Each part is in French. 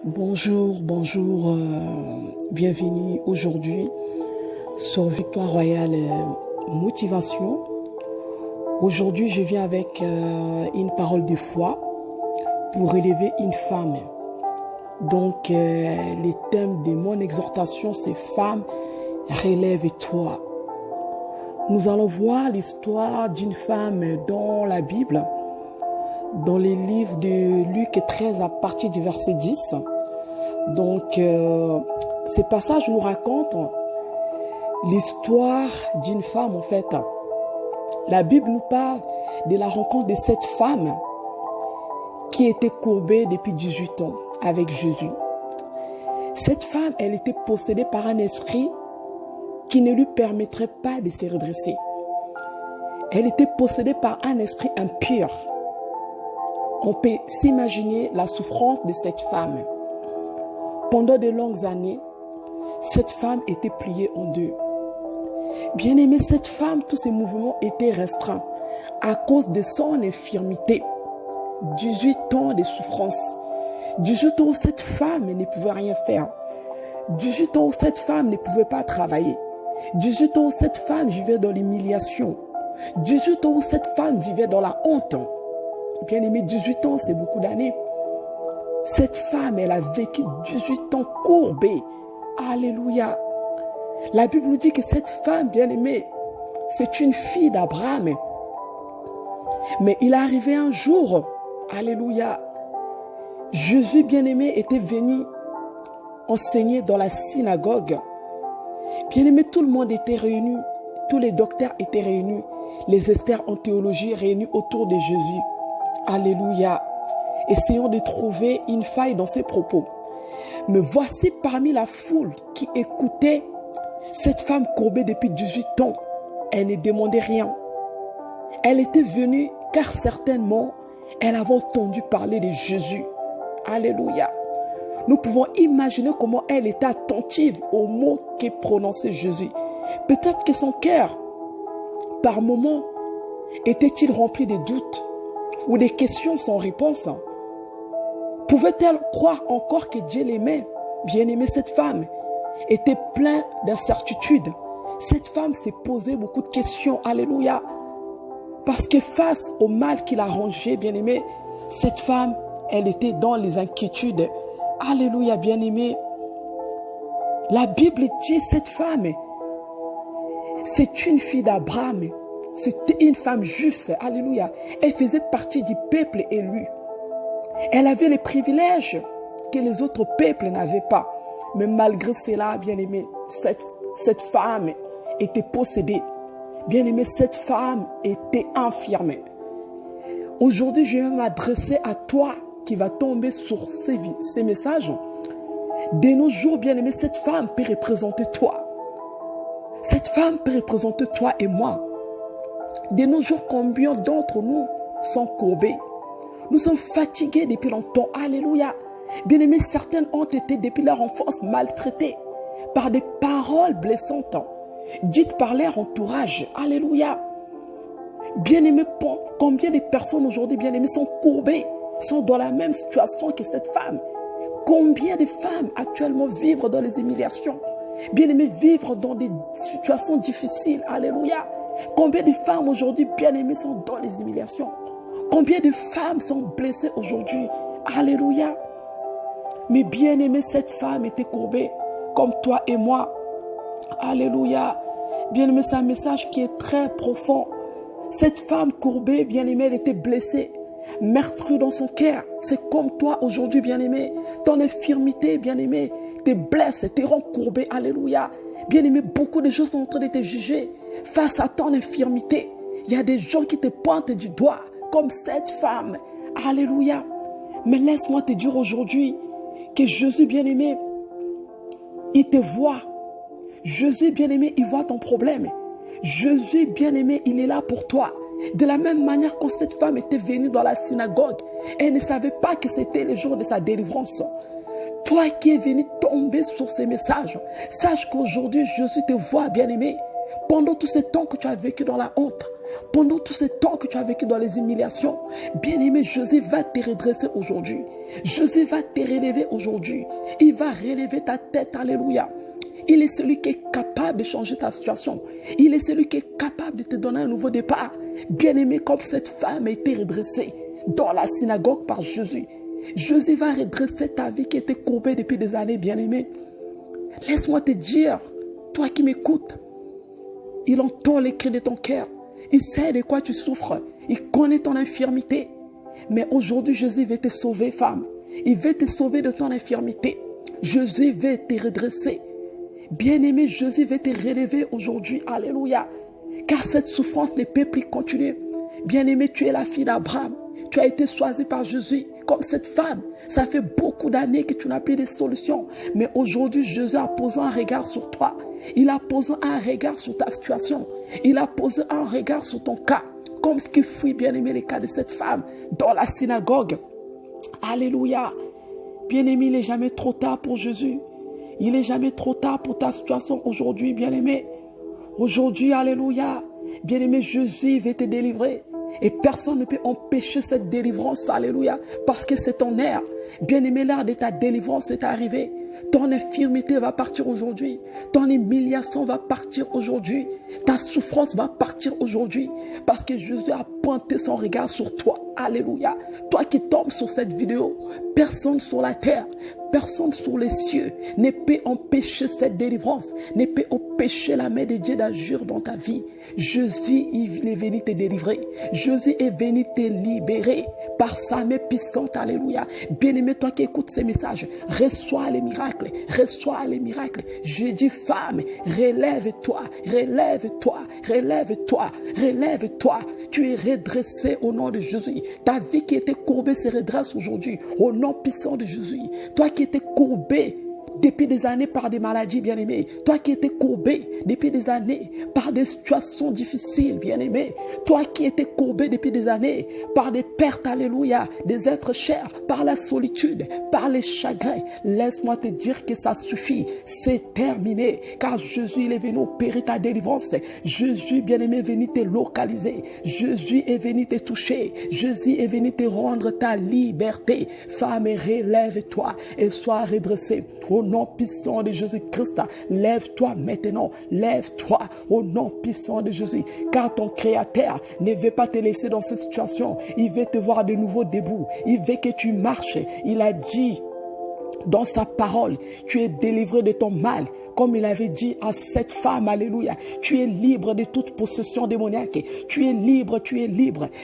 Bonjour, bienvenue aujourd'hui sur Victoire Royale Motivation. Aujourd'hui, je viens avec une parole de foi pour élever une femme. Donc, le thème de mon exhortation, c'est Femme, relève-toi. Nous allons voir l'histoire d'une femme dans la Bible, dans les livres de Luc 13 à partir du verset 10. Donc, ces passages nous racontent l'histoire d'une femme, en fait. La Bible nous parle de la rencontre de cette femme qui était courbée depuis 18 ans avec Jésus. Cette femme, elle était possédée par un esprit qui ne lui permettrait pas de se redresser. Elle était possédée par un esprit impur. On peut s'imaginer la souffrance de cette femme. Pendant de longues années, cette femme était pliée en deux. Bien aimée, cette femme, tous ses mouvements étaient restreints à cause de son infirmité. 18 ans de souffrance. 18 ans où cette femme ne pouvait rien faire. 18 ans où cette femme ne pouvait pas travailler. 18 ans où cette femme vivait dans l'humiliation. 18 ans où cette femme vivait dans la honte. Bien aimé, 18 ans, c'est beaucoup d'années. Cette femme, elle a vécu 18 ans courbée. Alléluia. La Bible nous dit que cette femme, bien aimée, c'est une fille d'Abraham. Mais il est arrivé un jour, alléluia, Jésus, bien aimé, était venu enseigner dans la synagogue. Bien aimé, tout le monde était réuni, tous les docteurs étaient réunis, les experts en théologie réunis autour de Jésus. Alléluia. Essayons de trouver une faille dans ses propos. Mais voici parmi la foule qui écoutait cette femme courbée depuis 18 ans. Elle ne demandait rien. Elle était venue car certainement elle avait entendu parler de Jésus. Alléluia. Nous pouvons imaginer comment elle était attentive aux mots que prononçait Jésus. Peut-être que son cœur, par moments, était-il rempli de doutes ou des questions sans réponse. Pouvait-elle croire encore que Dieu l'aimait? Bien aimée, cette femme était pleine d'incertitudes. Cette femme s'est posé beaucoup de questions. Alléluia. Parce que face au mal qu'il a rangé, bien aimée, cette femme, elle était dans les inquiétudes. Alléluia, bien aimée. La Bible dit cette femme, c'est une fille d'Abraham. C'était une femme juive, alléluia. Elle faisait partie du peuple élu. Elle avait les privilèges que les autres peuples n'avaient pas. Mais malgré cela, bien aimé, cette femme était possédée. Bien aimé, cette femme était infirme. Aujourd'hui, je vais m'adresser à toi qui va tomber sur ces messages. De nos jours, bien aimé, cette femme peut représenter toi. Cette femme peut représenter toi et moi. De nos jours, combien d'entre nous sont courbés? Nous sommes fatigués depuis longtemps. Alléluia. Bien-aimés, certaines ont été depuis leur enfance maltraitées par des paroles blessantes dites par leur entourage. Alléluia. Bien-aimés, combien de personnes aujourd'hui, bien-aimés, sont courbées, sont dans la même situation que cette femme? Combien de femmes actuellement vivent dans les humiliations? Bien-aimés, vivent dans des situations difficiles. Alléluia. Combien de femmes aujourd'hui bien-aimées sont dans les humiliations? Combien de femmes sont blessées aujourd'hui? Alléluia. Mais bien-aimée, cette femme était courbée comme toi et moi. Alléluia. Bien-aimée, c'est un message qui est très profond. Cette femme courbée, bien-aimée, elle était blessée, meurtrie dans son cœur. C'est comme toi aujourd'hui, bien-aimée. Ton infirmité, bien-aimée, te blesse, te rend courbée. Alléluia. Bien-aimée, beaucoup de choses sont en train de te juger face à ton infirmité. Il y a des gens qui te pointent du doigt comme cette femme. Alléluia. Mais laisse-moi te dire aujourd'hui que Jésus bien-aimé, il te voit. Jésus bien-aimé, il voit ton problème. Jésus bien-aimé, il est là pour toi. De la même manière que cette femme était venue dans la synagogue, elle ne savait pas que c'était le jour de sa délivrance. Toi qui es venu tomber sur ces messages, sache qu'aujourd'hui Jésus te voit bien-aimé. Pendant tout ce temps que tu as vécu dans la honte, Pendant tout ce temps que tu as vécu dans les humiliations, bien-aimé, Jésus va te redresser aujourd'hui. Jésus va te relever aujourd'hui. Il va relever ta tête, alléluia. Il est celui qui est capable de changer ta situation. Il est celui qui est capable de te donner un nouveau départ. Bien-aimé, comme cette femme a été redressée dans la synagogue par Jésus. Jésus va redresser ta vie qui était courbée depuis des années, bien-aimé. Laisse-moi te dire, toi qui m'écoutes, il entend les cris de ton cœur. Il sait de quoi tu souffres. Il connaît ton infirmité. Mais aujourd'hui, Jésus veut te sauver, femme. Il veut te sauver de ton infirmité. Jésus veut te redresser. Bien-aimé, Jésus veut te relever aujourd'hui. Alléluia. Car cette souffrance ne peut plus continuer. Bien-aimé, tu es la fille d'Abraham. Tu as été choisie par Jésus comme cette femme. Ça fait beaucoup d'années que tu n'as plus de solution. Mais aujourd'hui, Jésus a posé un regard sur toi. Il a posé un regard sur ta situation. Il a posé un regard sur ton cas. Comme ce qui fut, bien-aimé, le cas de cette femme dans la synagogue. Alléluia. Bien-aimé, il n'est jamais trop tard pour Jésus. Il n'est jamais trop tard pour ta situation aujourd'hui, bien-aimé. Aujourd'hui, alléluia. Bien-aimé, Jésus veut te délivrer. Et personne ne peut empêcher cette délivrance, alléluia. Parce que c'est ton heure. Bien-aimé, l'heure de ta délivrance est arrivée. Ton infirmité va partir aujourd'hui. Ton humiliation va partir aujourd'hui. Ta souffrance va partir aujourd'hui. Parce que Jésus a pointé son regard sur toi. Alléluia. Toi qui tombes sur cette vidéo, personne sur la terre, personne sur les cieux ne peut empêcher cette délivrance, ne peut empêcher la main de Dieu d'agir dans ta vie. Jésus, il est venu te délivrer. Jésus est venu te libérer par sa main puissante. Alléluia. Bien-aimé, toi qui écoutes ces messages, reçois les miracles. Reçois les miracles. Je dis, femme, relève-toi, relève-toi, relève-toi, relève-toi. Tu es redressé au nom de Jésus. Ta vie qui était courbée se redresse aujourd'hui au nom puissant de Jésus. Toi qui étais courbé depuis des années par des maladies, bien-aimé. Toi qui étais courbé depuis des années par des situations difficiles, bien-aimé. Toi qui étais courbé depuis des années par des pertes, alléluia, des êtres chers, par la solitude, par les chagrins. Laisse-moi te dire que ça suffit. C'est terminé. Car Jésus, il est venu opérer ta délivrance. Jésus, bien-aimé, est venu te localiser. Jésus est venu te toucher. Jésus est venu te rendre ta liberté. Femme, relève-toi et sois redressée. Au nom puissant de Jésus-Christ, lève-toi maintenant, lève-toi au nom puissant de Jésus, car ton Créateur ne veut pas te laisser dans cette situation, il veut te voir de nouveau debout, il veut que tu marches, il a dit dans sa parole, tu es délivré de ton mal, comme il avait dit à cette femme, alléluia, tu es libre de toute possession démoniaque, tu es libre,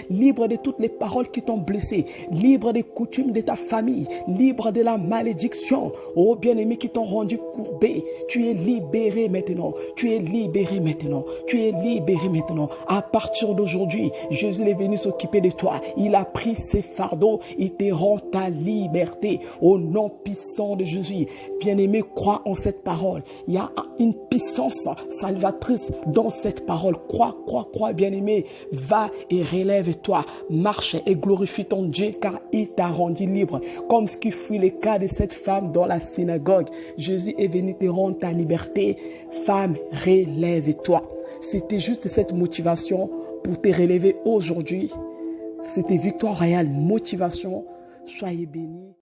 libre de toutes les paroles qui t'ont blessé, libre des coutumes de ta famille, libre de la malédiction, oh bien-aimé qui t'ont rendu courbé, tu es libéré maintenant, tu es libéré maintenant, tu es libéré maintenant, à partir d'aujourd'hui, Jésus est venu s'occuper de toi, il a pris ses fardeaux, il te rend ta liberté, au nom puissant de Jésus, bien-aimé, crois en cette parole. Il y a une puissance salvatrice dans cette parole. Crois, bien-aimé. Va et relève-toi. Marche et glorifie ton Dieu car il t'a rendu libre. Comme ce qui fut le cas de cette femme dans la synagogue. Jésus est venu te rendre ta liberté. Femme, relève-toi. C'était juste cette motivation pour te relever aujourd'hui. C'était Victoire Royale Motivation. Soyez bénis.